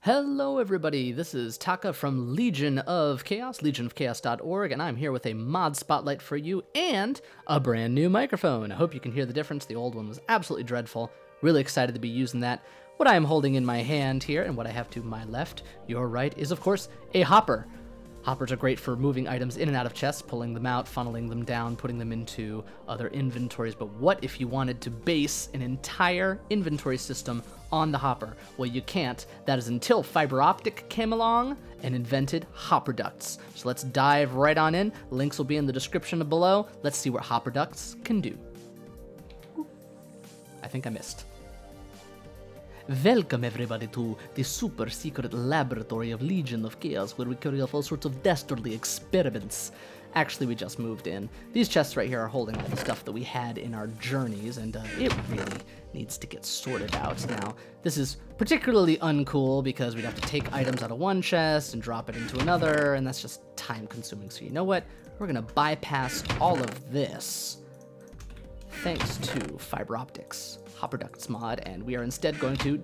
Hello everybody, this is Taka from Legion of Chaos, legionofchaos.org, and I'm here with a mod spotlight for you and a brand new microphone. I hope you can hear the difference. The old one was absolutely dreadful. Really excited to be using that. What I am holding in my hand here and what I have to my left, your right, is of course a hopper. Hoppers are great for moving items in and out of chests, pulling them out, funneling them down, putting them into other inventories. But what if you wanted to base an entire inventory system on the hopper? Well, you can't. That is until FyberOptic came along and invented Hopper Ducts. So let's dive right on in. Links will be in the description below. Let's see what Hopper Ducts can do. I think I missed. Welcome everybody to the super secret laboratory of Legion of Chaos, where we carry out all sorts of dastardly experiments. Actually, we just moved in. These chests right here are holding all the stuff that we had in our journeys, and it really needs to get sorted out. Now, this is particularly uncool because we'd have to take items out of one chest and drop it into another, and that's just time-consuming. So you know what? We're gonna bypass all of this thanks to FyberOptic's Hopper Ducts mod, and we are instead going to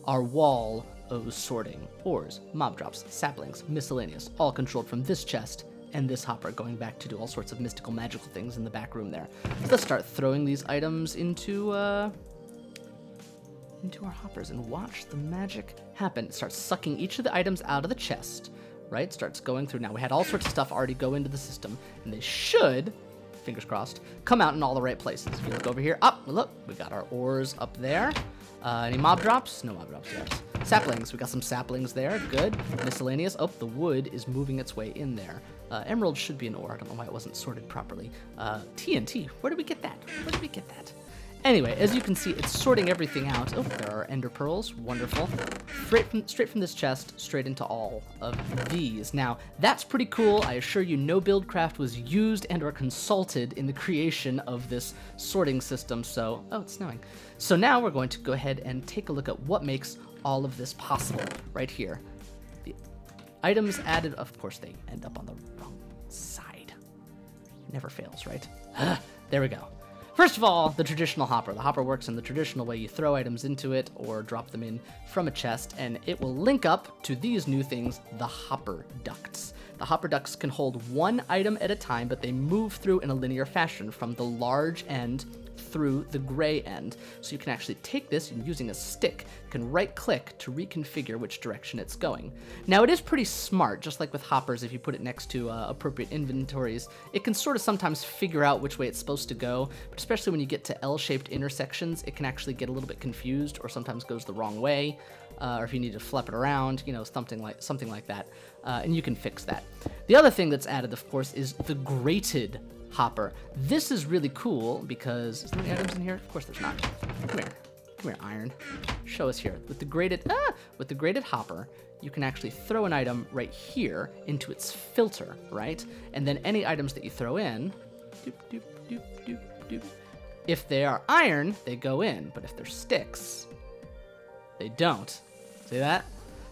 our wall of sorting. Ores, mob drops, saplings, miscellaneous, all controlled from this chest and this hopper, going back to do all sorts of mystical, magical things in the back room there. So let's start throwing these items into our hoppers and watch the magic happen. It starts sucking each of the items out of the chest, right? Starts going through. Now, we had all sorts of stuff already go into the system, and they should, fingers crossed, come out in all the right places. If you look over here, look, we got our ores up there. Any mob drops? No mob drops yet. Saplings, we got some saplings there, good. Miscellaneous, the wood is moving its way in there. Emerald should be an ore, I don't know why it wasn't sorted properly. TNT, where did we get that? Where did we get that? Anyway, as you can see, it's sorting everything out. There are ender pearls, wonderful. Straight from this chest, straight into all of these. Now, that's pretty cool. I assure you, no Buildcraft was used and or consulted in the creation of this sorting system, so, it's snowing. So now we're going to go ahead and take a look at what makes all of this possible right here. The items added, of course, they end up on the wrong side. Never fails, right? There we go. First of all, the traditional hopper. The hopper works in the traditional way. You throw items into it or drop them in from a chest, and it will link up to these new things, the Hopper Ducts. The Hopper Ducts can hold one item at a time, but they move through in a linear fashion from the large end through the gray end. So you can actually take this and using a stick, can right-click to reconfigure which direction it's going. Now, it is pretty smart, just like with hoppers, if you put it next to appropriate inventories, it can sort of sometimes figure out which way it's supposed to go, but especially when you get to L-shaped intersections, it can actually get a little bit confused or sometimes goes the wrong way, or if you need to flip it around, something like that, and you can fix that. The other thing that's added, of course, is the grated hopper. This is really cool because, is there any items in here? Of course there's not. Come here, iron. Show us here. With the grated hopper, you can actually throw an item right here into its filter, right? And then any items that you throw in, doop, doop, doop, doop, doop. If they are iron, they go in, but if they're sticks, they don't. See that?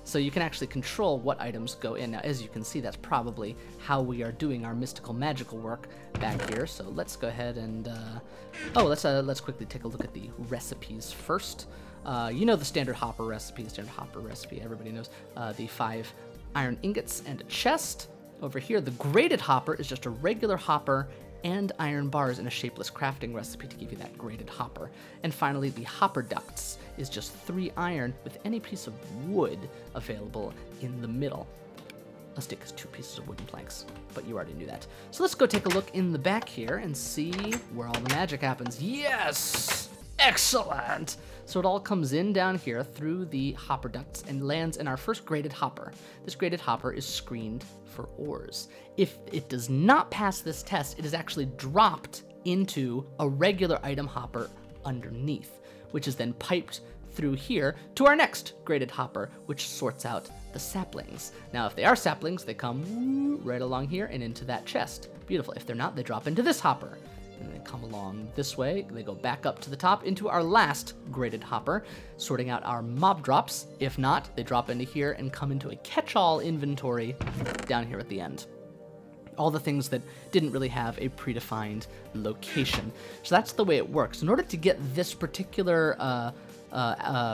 So you can actually control what items go in. Now, as you can see, that's probably how we are doing our mystical magical work back here. So let's go ahead and, let's quickly take a look at the recipes first. You know the standard hopper recipe, everybody knows. The 5 iron ingots and a chest. Over here, the grated hopper is just a regular hopper and iron bars in a shapeless crafting recipe to give you that grated hopper. And finally, the Hopper Ducts is just 3 iron with any piece of wood available in the middle. A stick is 2 pieces of wooden planks, but you already knew that. So let's go take a look in the back here and see where all the magic happens. Yes! Excellent! So it all comes in down here through the Hopper Ducts and lands in our first graded hopper. This graded hopper is screened for ores. If it does not pass this test, it is actually dropped into a regular item hopper underneath, which is then piped through here to our next graded hopper, which sorts out the saplings. Now, if they are saplings, they come right along here and into that chest. Beautiful. If they're not, they drop into this hopper. And they come along this way, they go back up to the top into our last graded hopper, sorting out our mob drops. If not, they drop into here and come into a catch-all inventory down here at the end. All the things that didn't really have a predefined location. So that's the way it works. In order to get this particular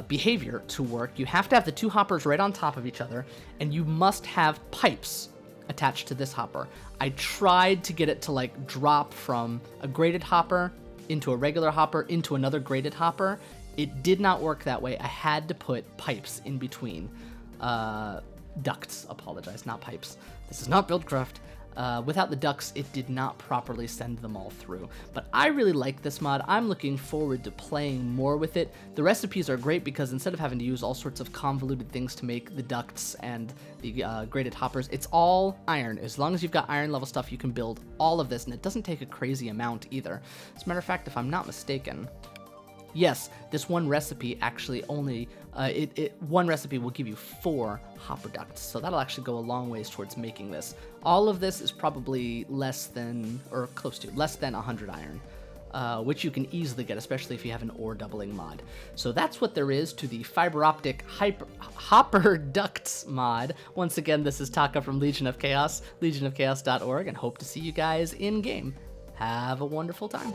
behavior to work, you have to have the two hoppers right on top of each other, and you must have pipes attached to this hopper. I tried to get it to like drop from a graded hopper into a regular hopper into another graded hopper. It did not work that way. I had to put pipes in between. Ducts, apologize, not pipes. This is not Buildcraft. Without the ducts, it did not properly send them all through. But I really like this mod. I'm looking forward to playing more with it. The recipes are great because instead of having to use all sorts of convoluted things to make the ducts and the graded hoppers, it's all iron. As long as you've got iron level stuff, you can build all of this, and it doesn't take a crazy amount either. As a matter of fact, if I'm not mistaken, yes, this one recipe actually only, one recipe will give you 4 hopper ducts, so that'll actually go a long ways towards making this. All of this is probably less than, or close to, less than 100 iron, which you can easily get, especially if you have an ore doubling mod. So that's what there is to the FyberOptic Hopper Ducts mod. Once again, this is Taka from Legion of Chaos, legionofchaos.org, and hope to see you guys in-game. Have a wonderful time.